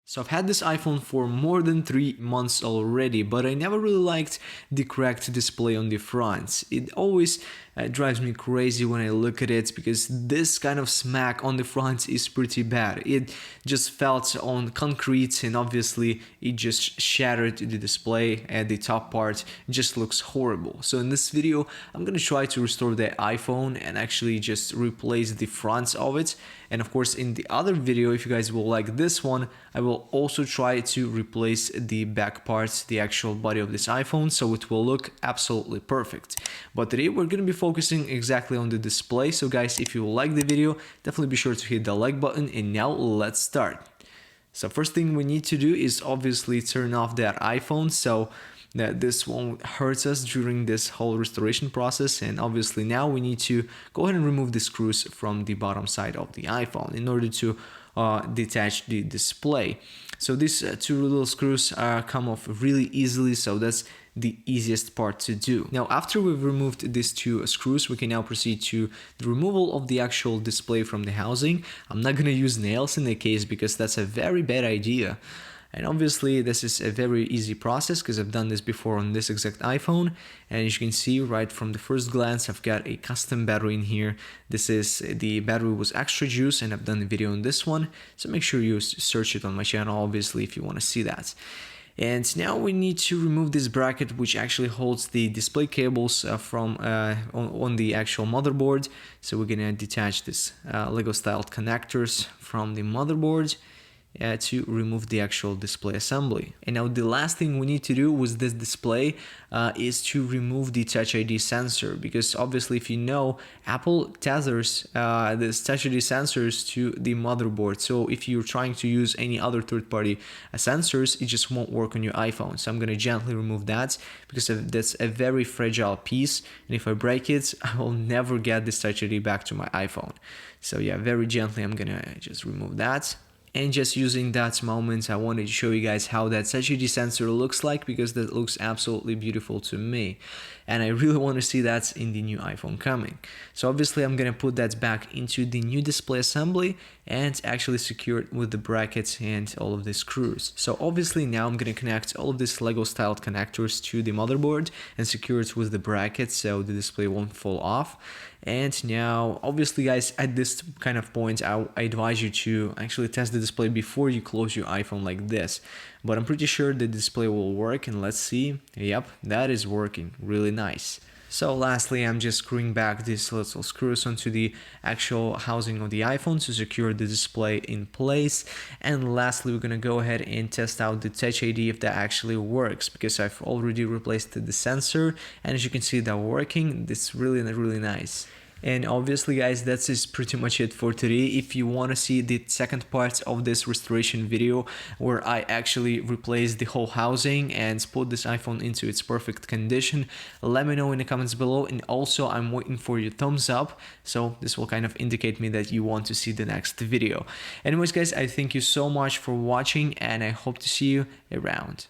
So I've had this iPhone for more than 3 months already, but I never really liked the cracked display on the front. It always drives me crazy when I look at it because this kind of smack on the front is pretty bad. It just felt on concrete and obviously it just shattered the display and the top part just looks horrible. So in this video, I'm gonna try to restore the iPhone and actually just replace the front of it. And of course, in the other video, if you guys will like this one, I will also try to replace the back parts, the actual body of this iPhone, so it will look absolutely perfect. But today we're going to be focusing exactly on the display. So guys, if you like the video, definitely be sure to hit the like button. And now let's start. So first thing we need to do is obviously turn off that iPhone so that this won't hurt us during this whole restoration process. And obviously now we need to go ahead and remove the screws from the bottom side of the iPhone in order to detach the display. So these two little screws come off really easily, so that's the easiest part to do. Now after we've removed these two screws, we can now proceed to the removal of the actual display from the housing. I'm not gonna use nails in the case because that's a very bad idea. And obviously this is a very easy process because I've done this before on this exact iPhone. And as you can see right from the first glance, I've got a custom battery in here. This is the battery was extra juice and I've done a video on this one. So make sure you search it on my channel, obviously, if you want to see that. And now we need to remove this bracket which actually holds the display cables from on the actual motherboard. So we're gonna detach this Lego styled connectors from the motherboard to remove the actual display assembly. And now the last thing we need to do with this display is to remove the Touch ID sensor, because obviously if you know, Apple tethers this Touch ID sensors to the motherboard. So if you're trying to use any other third-party sensors, it just won't work on your iPhone. So I'm going to gently remove that because that's a very fragile piece, and if I break it, I will never get this Touch ID back to my iPhone. So yeah, very gently I'm gonna just remove that. And just using that moment, I wanted to show you guys how that Touch ID sensor looks like, because that looks absolutely beautiful to me. And I really want to see that in the new iPhone coming. So obviously I'm going to put that back into the new display assembly and actually secure it with the brackets and all of the screws. So obviously now I'm going to connect all of these Lego styled connectors to the motherboard and secure it with the brackets so the display won't fall off. And now obviously guys, at this kind of point I advise you to actually test the display before you close your iPhone like this, but I'm pretty sure the display will work, and let's see. Yep, that is working really nice. So lastly, I'm just screwing back these little screws onto the actual housing of the iPhone to secure the display in place. And lastly, we're gonna go ahead and test out the Touch ID if that actually works, because I've already replaced the sensor, and as you can see, that working. It's really nice. And obviously guys, that's pretty much it for today. If you want to see the second part of this restoration video where I actually replace the whole housing and put this iPhone into its perfect condition, let me know in the comments below. And also I'm waiting for your thumbs up, so this will kind of indicate me that you want to see the next video. Anyways guys, I thank you so much for watching and I hope to see you around.